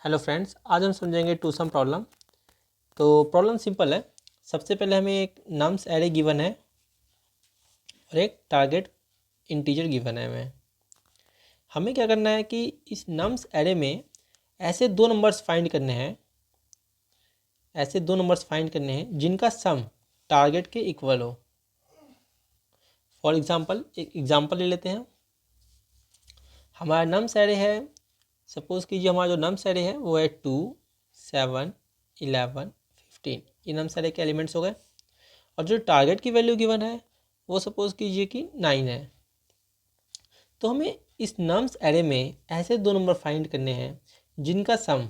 Hello friends, आज हम समझेंगे टू सम प्रॉब्लम। तो प्रॉब्लम सिंपल है। सबसे पहले हमें एक नम्स एरे गिवन है और एक टारगेट इंटीजर गिवन है। हमें क्या करना है कि इस नम्स एरे में ऐसे दो नंबर्स फाइंड करने हैं, जिनका सम टारगेट के इक्वल हो। फॉर एग्जांपल एक एग्जांपल ले लेते हैं। हमारा नम्स एरे है, सपोज कीजिए हमारा जो नम्स एरे है वो है 2, 7, 11, 15। ये नम्स एरे के एलिमेंट्स हो गए। और जो टारगेट की वैल्यू गिवन है वो सपोज कीजिए कि 9 है। तो हमें इस नम्स एरे में ऐसे दो नंबर फाइंड करने हैं जिनका सम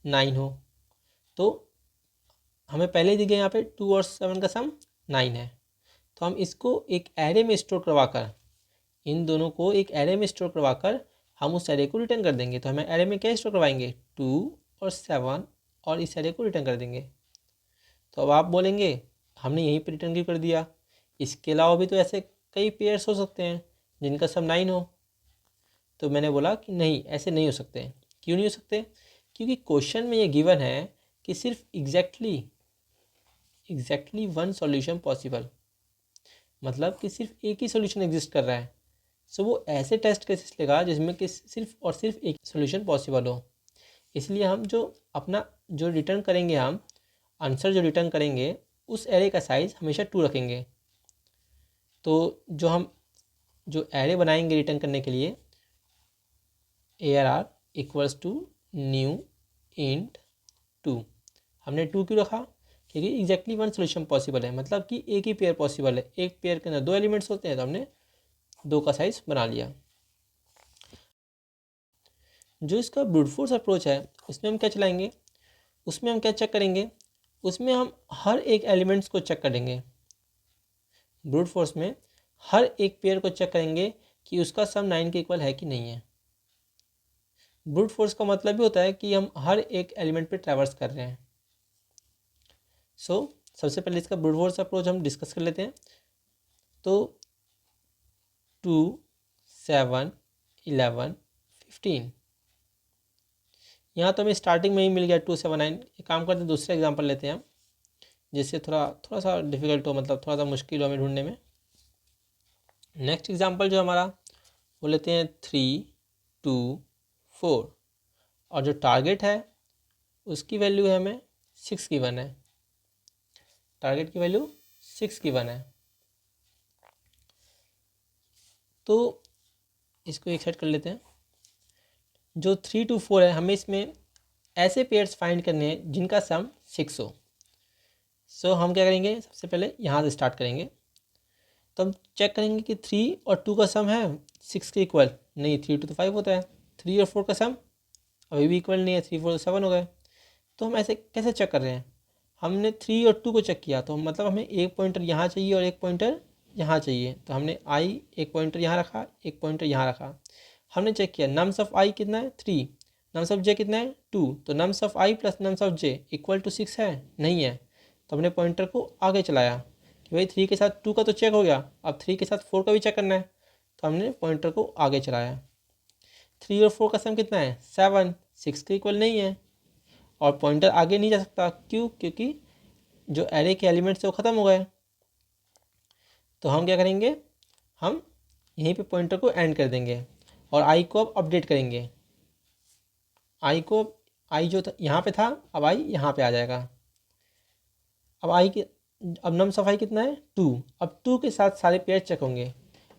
9 हो। तो हमें पहले ही दी गई यहाँ पे 2 और 7 का सम 9 है। तो हम इसको एक एरे में स्टोर करवाकर, इन दोनों को एक एरे में स्टोर करवाकर हम उस एरे को रिटर्न कर देंगे। तो हमें एरे में क्या स्टोर करवाएंगे, 2 और 7, और इस एरे को रिटर्न कर देंगे। तो अब आप बोलेंगे हमने यहीं पर रिटर्न क्यों कर दिया, इसके अलावा भी तो ऐसे कई पेयर्स हो सकते हैं जिनका सम 9 हो। तो मैंने बोला कि नहीं, ऐसे नहीं हो सकते। क्यों नहीं हो सकते? क्योंकि क्वेश्चन में ये गिवन है कि सिर्फ एग्जैक्टली वन सॉल्यूशन पॉसिबल, मतलब कि सिर्फ एक ही सॉल्यूशन एग्जिस्ट कर रहा है। सो वो ऐसे टेस्ट केसेस लेगा जिसमें कि सिर्फ और सिर्फ एक सॉल्यूशन पॉसिबल हो। इसलिए हम जो अपना जो रिटर्न करेंगे, हम आंसर जो रिटर्न करेंगे उस एरे का साइज़ हमेशा 2 रखेंगे। तो जो एरे बनाएंगे रिटर्न करने के लिए, ARR equals to new int 2। हमने 2 क्यों रखा? क्योंकि एग्जैक्टली वन सोल्यूशन पॉसिबल है, मतलब कि एक ही पेयर पॉसिबल है। एक पेयर के अंदर दो एलिमेंट्स होते हैं, तो हमने 2 का साइज बना लिया। जो इसका ब्रूट फोर्स अप्रोच है उसमें हम क्या चलाएंगे, उसमें हम क्या चेक करेंगे, उसमें हम हर एक एलिमेंट्स को चेक करेंगे। ब्रूट फोर्स में हर एक पेयर को चेक करेंगे कि उसका सम 9 के इक्वल है कि नहीं है। ब्रूट फोर्स का मतलब भी होता है कि हम हर एक एलिमेंट पे ट्रैवर्स कर रहे हैं। सबसे पहले इसका ब्रूट फोर्स अप्रोच हम डिस्कस कर लेते हैं। तो 2, 7, 11, 15, यहाँ तो हमें स्टार्टिंग में ही मिल गया 2, 7, 9। एक काम करते हैं, दूसरा एग्जांपल लेते हैं हम, जिससे थोड़ा सा डिफिकल्ट हो, मतलब थोड़ा सा मुश्किल हो हमें ढूंढने में। नेक्स्ट एग्जांपल जो हमारा वो लेते हैं 3, 2, 4, और जो टारगेट है उसकी वैल्यू है हमें 6 गिवन है। टारगेट की वैल्यू 6 गिवन है। तो इसको एक सेट कर लेते हैं। जो 3 to 4 है, हमें इसमें ऐसे पेयर्स फाइंड करने हैं जिनका सम 6 हो। हम क्या करेंगे, सबसे पहले यहाँ से स्टार्ट करेंगे। तो हम चेक करेंगे कि 3 और 2 का सम है 6 के इक्वल नहीं। 3 2 तो 5 होता है। 3 और 4 का सम अभी भी इक्वल नहीं है, 3 4 तो 7 हो गए। तो हम ऐसे कैसे चेक कर रहे हैं, हमने 3 और 2 को चेक किया, तो मतलब हमें एक पॉइंटर यहाँ चाहिए और एक पॉइंटर यहाँ चाहिए। तो हमने एक पॉइंटर यहाँ रखा, एक पॉइंटर यहाँ रखा। हमने चेक किया नम्स ऑफ आई कितना है 3, नम्स ऑफ जे कितना है 2। तो nums of I plus nums of J equal to 6 है, नहीं है। तो हमने पॉइंटर को आगे चलाया कि भाई 3 के साथ 2 का तो चेक हो गया, अब 3 के साथ 4 का भी चेक करना है। तो हमने पॉइंटर को आगे चलाया। 3 और 4 का सम कितना है 7, 6 के इक्वल नहीं है, और पॉइंटर आगे नहीं जा सकता। क्यों? क्योंकि जो एरे के एलिमेंट्स है वो ख़त्म हो गए। तो हम क्या करेंगे, हम यहीं पे पॉइंटर को एंड कर देंगे और आई को अब अपडेट करेंगे। आई जो था यहाँ पे था, अब आई यहाँ पे आ जाएगा। अब नम्स ऑफ आई कितना है 2। अब 2 के साथ सारे पेयर चेक होंगे,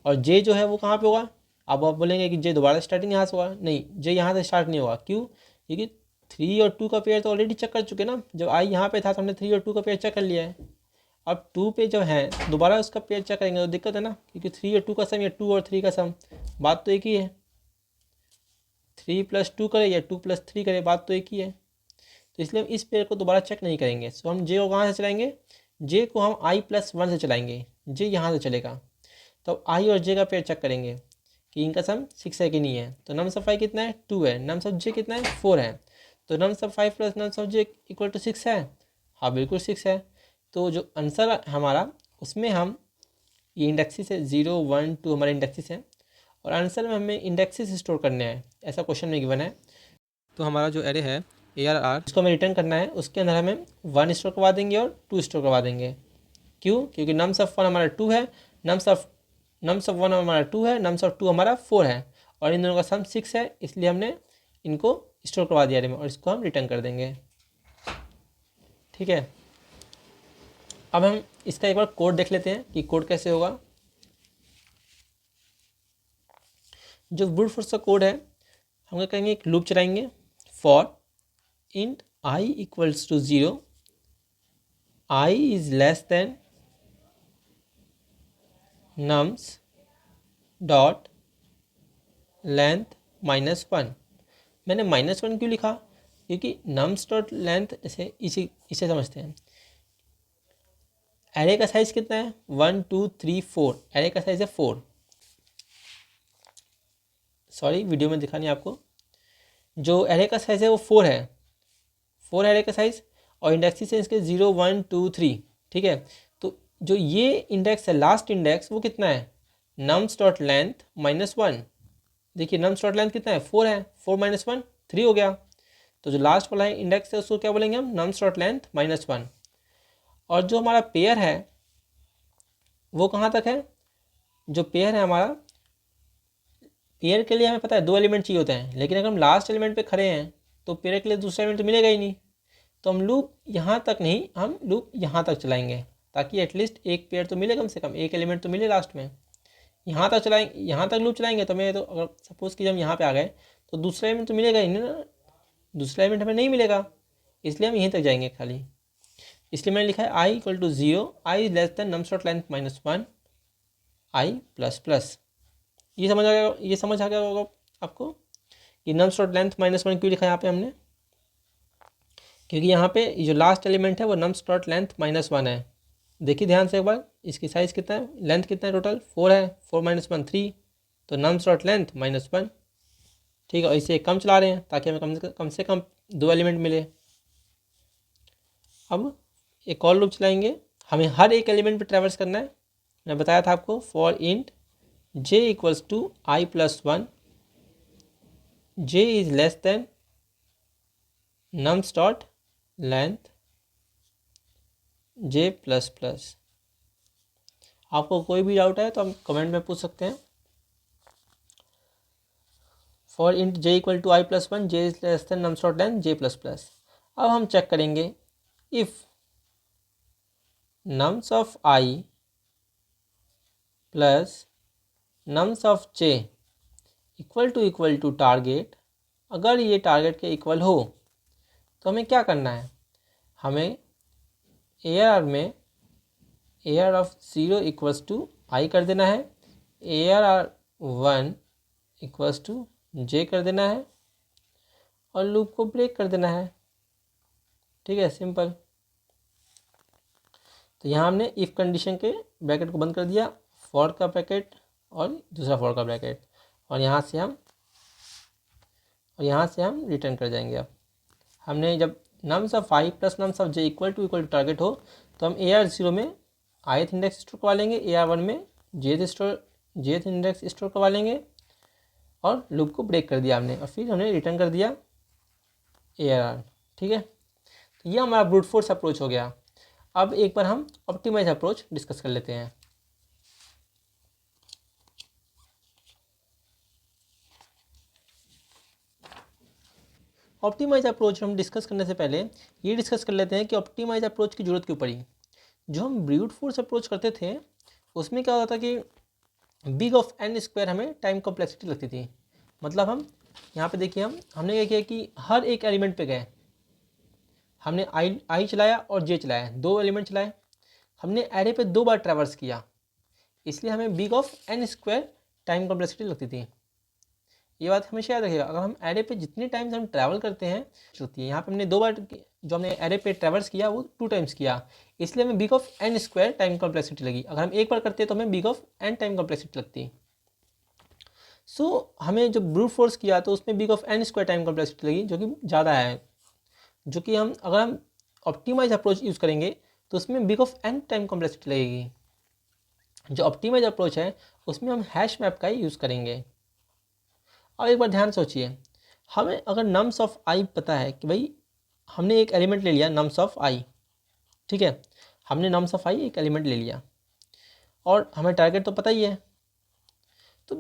और जे जो है वो कहाँ पे होगा। अब आप बोलेंगे कि जे दोबारा स्टार्टिंग यहाँ से होगा, नहीं, जे यहाँ से स्टार्ट नहीं होगा। क्यों? क्योंकि 3 और 2 का पेयर तो ऑलरेडी चेक कर चुके ना। जब आई यहाँ पे था तो हमने 3 और 2 का पेयर चेक कर लिया है। अब 2 पे जो है दोबारा उसका पेयर चेक करेंगे तो दिक्कत है ना, क्योंकि 3 और 2 का सम या 2 और 3 का सम, बात तो एक ही है। 3 + 2 करे या 2 + 3 करे, बात तो एक ही है। तो इसलिए हम इस पेयर को दोबारा चेक नहीं करेंगे। हम जे को कहाँ से चलाएंगे, जे को हम i+1 से चलाएंगे। जे यहाँ से चलेगा, तो आई और जे का पेयर चेक करेंगे कि इनका सम 6 है कि नहीं है। तो नम्स ऑफ आई कितना है 2 है, नम्स ऑफ जे कितना है 4 है। तो nums of 5 + nums of J equal to 6 है। हाँ, बिल्कुल 6 है। तो जो आंसर हमारा, उसमें हम ये इंडेक्सिस है 0 1 2 हमारे इंडेक्सिस हैं, और आंसर में हमें इंडेक्सिस स्टोर करने हैं, ऐसा क्वेश्चन में गिवन है। तो हमारा जो एरे है ARR इसको हमें रिटर्न करना है, उसके अंदर हमें 1 स्टोर करवा देंगे और 2 स्टोर करवा देंगे। क्यों? क्योंकि नम्स ऑफ 1 हमारा 2 है, नम्स ऑफ 1 हमारा 2 है, नम्स ऑफ 2 हमारा 4 है और इन दोनों का सम 6 है, इसलिए हमने इनको स्टोर करवा दिया एरे में और इसको हम रिटर्न कर देंगे। ठीक है, अब हम इसका एक बार कोड देख लेते हैं कि कोड कैसे होगा। जो ब्रूट फोर्स का कोड है, हम क्या करेंगे, एक लूप चलाएंगे, for int i equals to 0, i is less than nums dot length -1। मैंने -1 क्यों लिखा? क्योंकि nums डॉट लेंथ इसे समझते हैं। एरे का साइज कितना है? 1 2 3 4, एरे का साइज है 4। सॉरी, वीडियो में दिखा नहीं आपको। जो एरे का साइज है वो 4 है, 4 एरे का साइज, और इंडेक्सिस है इसके 0 1 2 3। ठीक है, तो जो ये इंडेक्स है, लास्ट इंडेक्स, वो कितना है? Nums dot length -1। देखिए नम्स डॉट लेंथ कितना है? 4 है, 4 - 1 3 हो गया। तो जो लास्ट वाला इंडेक्स है उसको क्या बोलेंगे हम? Nums dot length -1। और जो हमारा पेयर है वो कहाँ तक है? जो पेयर है हमारा, पेयर के लिए हमें पता है 2 एलिमेंट चाहिए होते हैं, लेकिन अगर हम लास्ट एलिमेंट पे खड़े हैं तो पेयर के लिए दूसरा एलिमेंट तो मिलेगा ही नहीं। तो हम लूप यहाँ तक नहीं, हम लूप यहाँ तक चलाएंगे, ताकि एटलीस्ट एक पेयर तो मिले, कम से कम एक एलिमेंट तो मिले लास्ट में। यहाँ तक चलाएंगे, यहाँ तक लूप चलाएंगे तो मैं तो अगर सपोज़ कि हम यहाँ पे आ गए तो दूसरा एलिमेंट तो मिलेगा ही नहीं ना, दूसरा एलिमेंट हमें नहीं मिलेगा, इसलिए हम यहीं तक जाएंगे खाली। इसलिए मैंने लिखा है i equal to 0, i is less than nums dot length -1, i plus plus. ये समझ आ गया, ये समझ आ गया होगा आपको कि नम्स डॉट लेंथ -1 क्यों लिखा है यहाँ पे हमने? क्योंकि यहाँ पे जो लास्ट एलिमेंट है वो नम्स डॉट लेंथ -1 है। देखिए ध्यान से एक बार, इसकी साइज़ कितना है, लेंथ कितना है टोटल? 4 है, 4 - 1 3, तो नम्स डॉट लेंथ -1। ठीक है, और इसे कम चला रहे हैं ताकि हमें कम से कम 2 एलिमेंट मिले। अब एक और लूप चलाएंगे, हमें हर एक एलिमेंट पे ट्रैवर्स करना है। मैं बताया था आपको, for int j equals to i plus 1, j is less than nums dot length j plus plus. आपको कोई भी डाउट है तो हम कमेंट में पूछ सकते हैं। For int j equal to i plus 1, j is less than nums dot length j plus plus. अब हम चेक करेंगे, if nums of i plus nums of j equal to target, अगर ये टारगेट के इक्वल हो तो हमें क्या करना है? हमें ARR में ARR of 0 equals to i कर देना है, ARR 1 इक्वल्स टू j कर देना है और लूप को ब्रेक कर देना है। ठीक है, सिंपल। तो यहाँ हमने इफ़ कंडीशन के ब्रैकेट को बंद कर दिया, फॉर का ब्रैकेट और दूसरा फॉर का ब्रैकेट, और यहाँ से हम रिटर्न कर जाएंगे। अब हमने जब nums of i plus nums of j equal to target हो तो हम AR 0 में ith इंडेक्स स्टोर करवा लेंगे, AR 1 में jth इंडेक्स स्टोर करवा लेंगे और लूप को ब्रेक कर दिया हमने, और फिर हमने रिटर्न कर दिया ARR। ठीक है, तो ये हमारा ब्रूट फोर्स अप्रोच हो गया। अब एक बार हम ऑप्टिमाइज अप्रोच डिस्कस कर लेते हैं। ऑप्टिमाइज अप्रोच हम डिस्कस करने से पहले ये डिस्कस कर लेते हैं कि ऑप्टिमाइज अप्रोच की ज़रूरत क्यों पड़ी। जो हम ब्रूट फोर्स अप्रोच करते थे उसमें क्या होता था कि बिग ऑफ n स्क्वायर हमें टाइम कॉम्प्लेक्सिटी लगती थी। मतलब हम यहाँ पे देखिए, हमने क्या किया कि हर एक एलिमेंट पे गए, हमने i चलाया और j चलाया, 2 एलिमेंट चलाए, हमने एरे पे 2 बार ट्रैवर्स किया, इसलिए हमें big of n square time complexity लगती थी। ये बात हमेशा याद रखिएगा, अगर हम एरे पे जितने टाइम्स हम ट्रैवल करते हैं होती है। यहाँ पे हमने 2 बार जो हमने एरे पे ट्रैवर्स किया वो 2 टाइम्स किया, इसलिए हमें big of n square time complexity लगी। अगर हम एक बार करते तो हमें big of n time complexity लगती। सो हमें जब ब्रूट फोर्स किया तो उसमें big of n square time complexity लगी, जो कि ज़्यादा है। जो कि अगर हम ऑप्टिमाइज अप्रोच यूज़ करेंगे तो उसमें big of n time complexity लगेगी। जो ऑप्टिमाइज अप्रोच है उसमें हम हैश मैप का ही यूज़ करेंगे। अब एक बार ध्यान सोचिए, हमें अगर नम्स ऑफ आई पता है कि भाई हमने एक एलिमेंट ले लिया नम्स ऑफ आई, ठीक है, हमने नम्स ऑफ आई एक एलिमेंट ले लिया और हमें टारगेट तो पता ही है, तो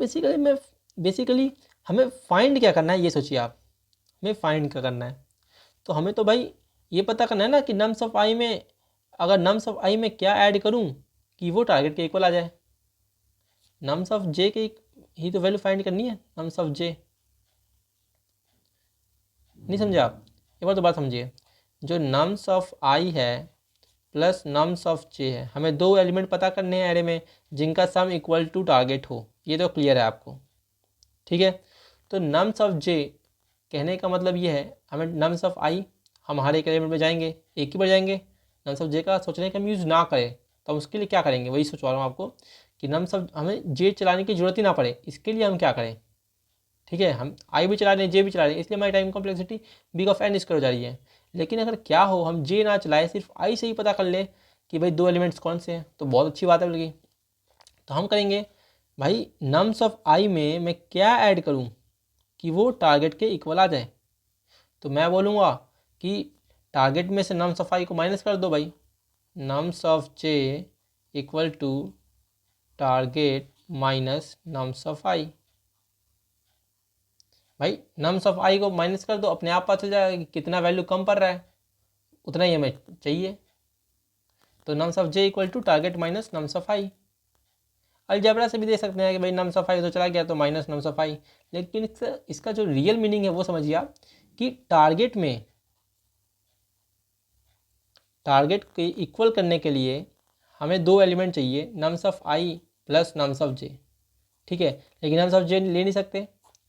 बेसिकली हमें फाइंड क्या करना है, ये सोचिए आप, हमें फाइंड क्या करना है। तो हमें तो भाई ये पता करना है ना कि नम्स ऑफ आई में, अगर नम्स ऑफ आई में क्या ऐड करूं कि वो टारगेट के इक्वल आ जाए। नम्स ऑफ जे के ही तो वैल्यू फाइंड करनी है, नम्स ऑफ जे। नहीं समझे आप, एक बार तो बात समझिए। जो नम्स ऑफ आई है प्लस नम्स ऑफ जे है, हमें दो एलिमेंट पता करने हैं एरे में जिनका सम इक्वल टू टारगेट हो, ये तो क्लियर है आपको, ठीक है। तो नम्स ऑफ जे कहने का मतलब ये है, हमें नम्स ऑफ आई हम हर एक एलिमेंट में जाएंगे, एक ही बार जाएंगे। नम्स ऑफ जे का सोचने का हम यूज़ ना करें तो हम उसके लिए क्या करेंगे, वही सोचवा रहा हूँ आपको कि नम्स ऑफ हमें जे चलाने की ज़रूरत ही ना पड़े, इसके लिए हम क्या करें, ठीक है। हम आई भी चला रहे हैं जे भी चला रहे हैं, इसलिए हमारी time complexity big of N square हो जा रही है। लेकिन अगर क्या हो हम जे ना चलाए, सिर्फ आई से ही पता कर ले कि भाई दो एलिमेंट्स कौन से हैं, तो बहुत अच्छी बात है लगी। तो हम करेंगे भाई नम्स ऑफ आई में मैं क्या ऐड करूं कि वो टारगेट के इक्वल आ जाए। तो मैं बोलूँगा कि टारगेट में से नम्स ऑफ आई को माइनस कर दो भाई, nums of J equal to target minus nums of i. भाई नम्स ऑफ आई को माइनस कर दो, अपने आप पता चल जाएगा कि कितना वैल्यू कम पड़ रहा है, उतना ही हमें चाहिए। तो nums of J equal to target minus nums of I. Algebra से भी दे सकते हैं कि भाई नम्स ऑफ आई तो चला गया तो माइनस नम्स ऑफ आई, लेकिन इसका जो रियल मीनिंग है वो समझिए आप कि टारगेट के इक्वल करने के लिए हमें दो एलिमेंट चाहिए, nums of I plus nums of j, ठीक है। लेकिन नम्स ऑफ जे ले नहीं सकते,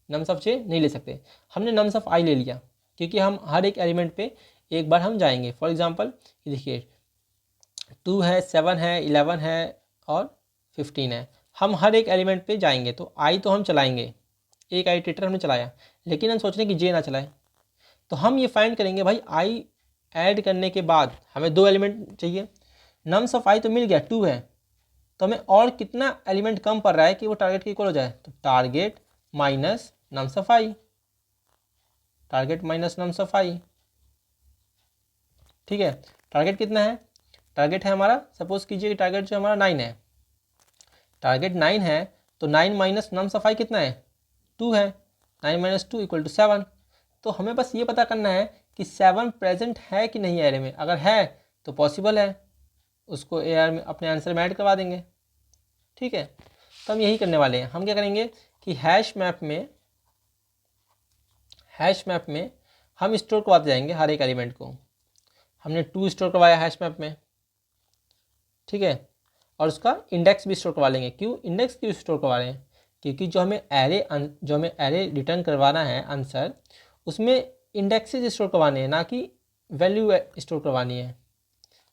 नम्स ऑफ जे नहीं ले सकते, हमने नम्स ऑफ आई ले लिया क्योंकि हम हर एक एलिमेंट पे एक बार हम जाएंगे। फॉर एग्जांपल देखिए 2 है, 7 है, 11 है और 15 है, हम हर एक एलिमेंट पे जाएंगे तो आई तो हम चलाएंगे, एक आई टिटर हमने चलाया, लेकिन हम सोच रहे हैं कि जे ना चलाए। तो हम ये फाइंड करेंगे भाई आई ऐड करने के बाद हमें दो एलिमेंट चाहिए, नम्स ऑफ आई तो मिल गया 2 है, तो हमें और कितना एलिमेंट कम पड़ रहा है कि वो टारगेट के इक्वल हो जाए। तो target minus nums of i, target minus nums of i, ठीक है। टारगेट कितना है, टारगेट है हमारा, सपोज कीजिए कि टारगेट जो हमारा 9 है, टारगेट 9 है तो 9 माइनस नम्स ऑफ आई कितना है 2 है, 9 माइनस 2 इक्वल टू 7। तो हमें बस ये पता करना है कि 7 प्रेजेंट है कि नहीं एरे में, अगर है तो पॉसिबल है, उसको ए आर में अपने आंसर में ऐड करवा देंगे, ठीक है। तो हम यही करने वाले हैं। हम क्या करेंगे कि हैश मैप में हम स्टोर करवाते जाएंगे हर एक एलिमेंट को। हमने 2 स्टोर करवाया हैश मैप में, ठीक है, और उसका इंडेक्स भी स्टोर करवा लेंगे। क्यों इंडेक्स क्यों स्टोर करवा रहे हैं, क्योंकि जो हमें एरे रिटर्न करवाना है आंसर, उसमें इंडेक्सेस स्टोर करवाने हैं, ना कि वैल्यू स्टोर करवानी है।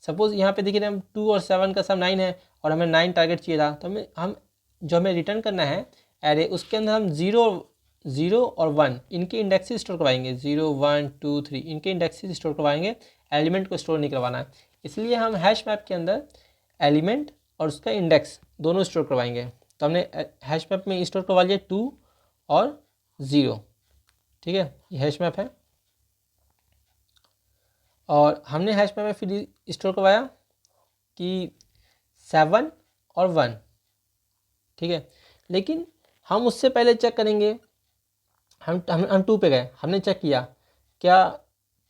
सपोज यहाँ पे देखिए हम 2 और 7 का सम 9 है और हमें 9 टारगेट चाहिए था, तो हमें रिटर्न करना है एरे, उसके अंदर हम 0 और 1 इनके इंडेक्सेस स्टोर करवाएंगे, 0 1 2 3 इनके इंडेक्सेस स्टोर करवाएंगे, एलिमेंट को स्टोर नहीं करवाना है। इसलिए हम हैश मैप के अंदर एलिमेंट और उसका इंडेक्स दोनों स्टोर करवाएंगे। तो हमने हैश मैप में स्टोर करवा लिया 2 और 0, ठीक है, ये हैश मैप है। और हमने हैश मैप में फिर स्टोर करवाया कि 7 और 1, ठीक है। लेकिन हम उससे पहले चेक करेंगे, हम 2 पे गए, हमने चेक किया क्या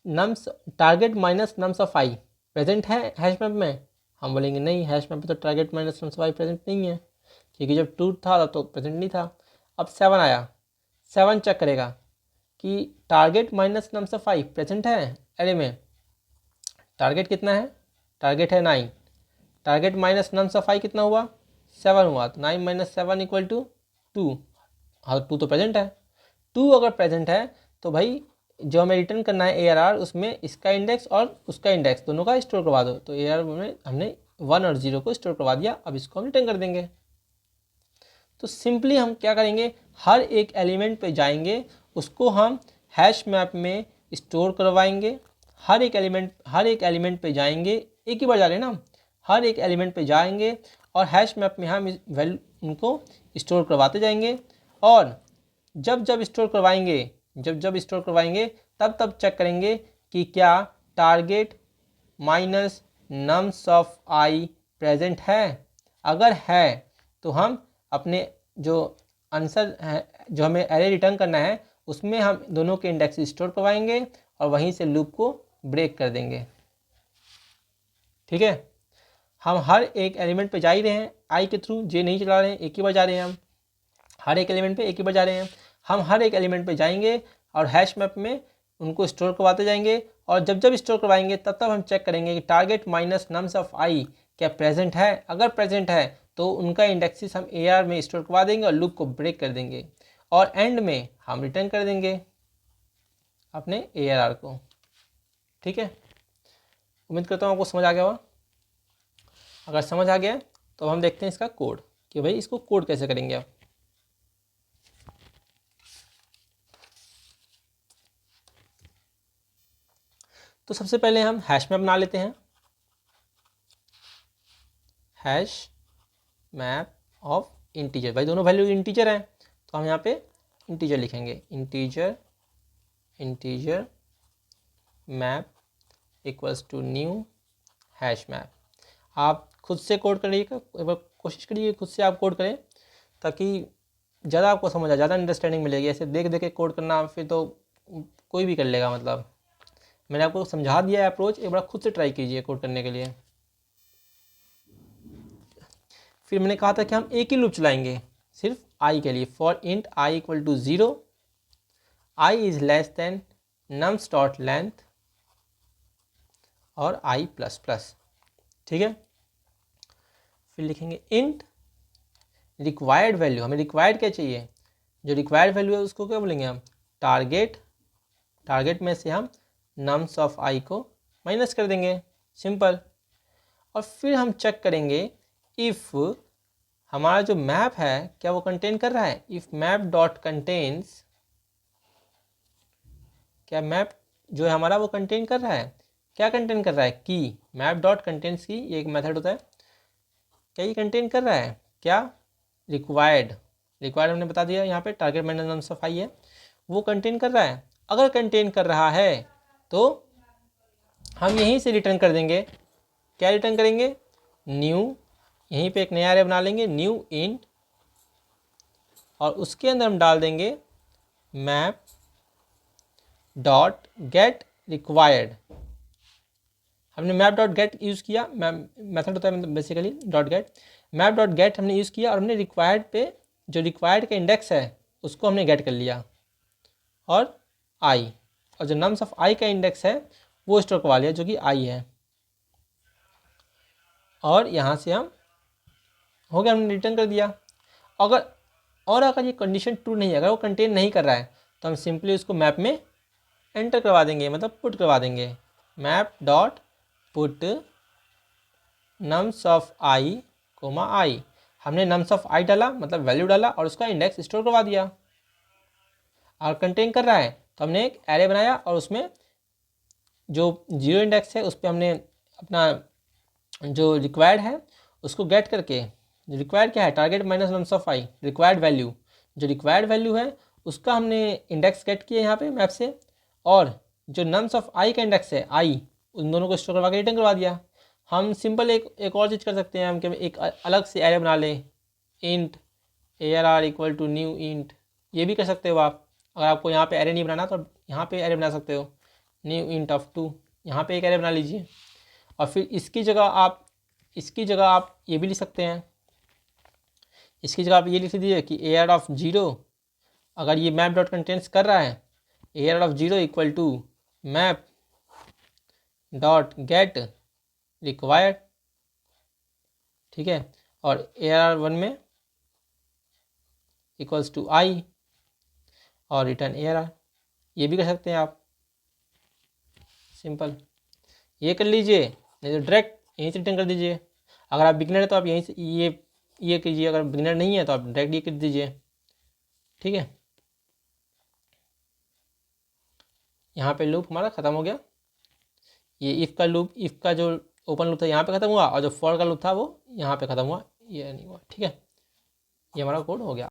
nums target minus nums of I present है हैश मैप में। हम बोलेंगे नहीं, हैश मैप पे तो target minus nums of I present नहीं है, क्योंकि जब 2 था तो प्रेजेंट नहीं था। अब 7 आया, 7 चेक करेगा कि target minus nums of I present है एरे में। टारगेट कितना है, टारगेट है 9, टारगेट माइनस नम्स ऑफ आई कितना हुआ 7 हुआ, तो 9 माइनस 7 इक्वल टू 2। हाँ 2 तो प्रेजेंट है, 2 अगर प्रेजेंट है तो भाई जो हमें रिटर्न करना है ARR, उसमें इसका इंडेक्स और उसका इंडेक्स दोनों का स्टोर करवा दो। तो ARR में हमने 1 और 0 को स्टोर करवा दिया, अब इसको हम रिटर्न कर देंगे। तो सिंपली हम क्या करेंगे, हर एक एलिमेंट पे जाएंगे, उसको हम हैश मैप में स्टोर करवाएंगे, हर एक एलिमेंट पे जाएंगे, एक ही बार जा रहे हैं ना, हर एक एलिमेंट पे जाएंगे और हैश मैप में हम वैल्यू उनको स्टोर करवाते जाएंगे। और जब स्टोर करवाएंगे जब जब स्टोर करवाएंगे तब तब चेक करेंगे कि क्या target minus nums of I present है। अगर है तो हम अपने जो आंसर है, जो हमें एरे रिटर्न करना है, उसमें हम दोनों के इंडेक्स स्टोर करवाएंगे और वहीं से लूप को ब्रेक कर देंगे। ठीक है, हम हर एक एलिमेंट पे जा ही रहे हैं आई के थ्रू, जे नहीं चला रहे हैं, एक ही बार जा रहे हैं हम हर एक एलिमेंट पे एक ही बार जा रहे हैं। हम हर एक एलिमेंट पे जाएंगे और हैश मैप में उनको स्टोर करवाते जाएंगे, और जब जब स्टोर करवाएंगे तब तब हम चेक करेंगे कि टारगेट माइनस नम्स ऑफ आई क्या प्रेजेंट है। अगर प्रेजेंट है तो उनका इंडेक्सेस हम AR में स्टोर करवा देंगे और लूप को ब्रेक कर देंगे, और एंड में हम रिटर्न कर देंगे अपने ARR को। ठीक है, उम्मीद करता हूँ आपको समझ आ गया होगा। अगर समझ आ गया तो हम देखते हैं इसका कोड कि भाई इसको कोड कैसे करेंगे आप। तो सबसे पहले हम हैश मैप बना लेते हैं। हैश मैप ऑफ इंटीजर, भाई दोनों वैल्यू इंटीजर हैं तो हम यहाँ पे इंटीजर लिखेंगे। Integer map equals to new hash map. आप खुद से कोड करिएगा, एक बार कोशिश करिए खुद से आप कोड करें ताकि ज़्यादा आपको समझ आए, ज़्यादा अंडरस्टैंडिंग मिलेगी। ऐसे देख देख के कोड करना फिर तो कोई भी कर लेगा। मतलब मैंने आपको समझा दिया है अप्रोच, एक बार खुद से ट्राई कीजिए कोड करने के लिए। फिर मैंने कहा था कि हम एक ही लूप चलाएंगे सिर्फ आई के लिए। For int I equal to 0, I is less than nums dot length और आई प्लस प्लस। ठीक है, फिर लिखेंगे इंट रिक्वायर्ड वैल्यू। हमें रिक्वायर्ड क्या चाहिए, जो रिक्वायर्ड वैल्यू है उसको क्या बोलेंगे हम, टारगेट। टारगेट में से हम नम्स ऑफ आई को माइनस कर देंगे, सिंपल। और फिर हम चेक करेंगे इफ़ हमारा जो मैप है क्या वो कंटेन कर रहा है। इफ़ मैप डॉट कंटेन्स, क्या मैप जो है हमारा वो कंटेन कर रहा है, क्या कंटेन कर रहा है, की। मैप डॉट कंटेन्स की ये एक मेथड होता है, क्या ये कंटेन कर रहा है, क्या रिक्वायर्ड। रिक्वायर्ड हमने बता दिया यहाँ पे टारगेट माइनस नम्स ऑफ आई है, वो कंटेन कर रहा है। अगर कंटेन कर रहा है तो हम यहीं से रिटर्न कर देंगे। क्या रिटर्न करेंगे, न्यू, यहीं पे एक नया एरे बना लेंगे, न्यू इंट, और उसके अंदर हम डाल देंगे मैप डॉट गेट रिक्वायर्ड। हमने मैप डॉट गेट यूज़ किया, मेथड होता है basically dot gate. Map dot gate हमने यूज़ किया और हमने रिक्वायर्ड पे जो रिक्वायर्ड का इंडेक्स है उसको हमने गेट कर लिया, और आई, और जो नम्स ऑफ आई का इंडेक्स है वो स्टोर करवा लिया जो कि आई है। और यहाँ से हम हो गया, हमने रिटर्न कर दिया। अगर ये कंडीशन ट्रू नहीं है, अगर वो कंटेन नहीं कर रहा है तो हम सिंपली उसको मैप में एंटर करवा देंगे, मतलब पुट करवा देंगे। Map dot put nums of i comma i. हमने नम्स ऑफ आई डाला, मतलब वैल्यू डाला, और उसका इंडेक्स स्टोर करवा दिया। अगर कंटेन कर रहा है तो हमने एक एरे बनाया और उसमें जो 0 इंडेक्स है उस पर हमने अपना जो रिक्वायर्ड है उसको गेट करके, जो रिक्वायर्ड क्या है, target minus nums of I, required value. जो रिक्वायर्ड वैल्यू है उसका हमने इंडेक्स गेट किया यहाँ पे मैप से, और जो नम्स ऑफ आई का इंडेक्स है आई, उन दोनों को स्टोर करवा के रिटर्न करवा दिया। हम सिंपल एक और चीज़ कर सकते हैं, हम कि एक अलग से एरे बना लें, int ARR equal to new int. ये भी कर सकते हो आप। अगर आपको यहाँ पे एरे नहीं बनाना तो यहाँ पे एरे बना सकते हो, न्यू इंट ऑफ 2, यहाँ पे एक एरे बना लीजिए। और फिर इसकी जगह आप ये भी लिख सकते हैं, इसकी जगह आप ये लिख दीजिए कि ARR ऑफ 0, अगर ये मैप डॉट कंटेंट्स कर रहा है, ARR of 0 equal to map dot get required. ठीक है, और ARR 1 में इक्वल्स टू आई और रिटर्न ARR। ये भी कर सकते हैं आप, सिंपल। ये कर लीजिए, नहीं तो डायरेक्ट यहीं से रिटर्न कर दीजिए। अगर आप बिगिनर है तो आप यहीं से ये कीजिए, अगर बिगिनर नहीं है तो आप डायरेक्ट ये कर दीजिए। ठीक है, यहाँ पे लूप हमारा ख़त्म हो गया। ये इफ़ का जो ओपन लूप था यहाँ पे ख़त्म हुआ, और जो फॉर का लूप था वो यहाँ पे ख़त्म हुआ, ये नहीं हुआ। ठीक है, ये हमारा कोड हो गया।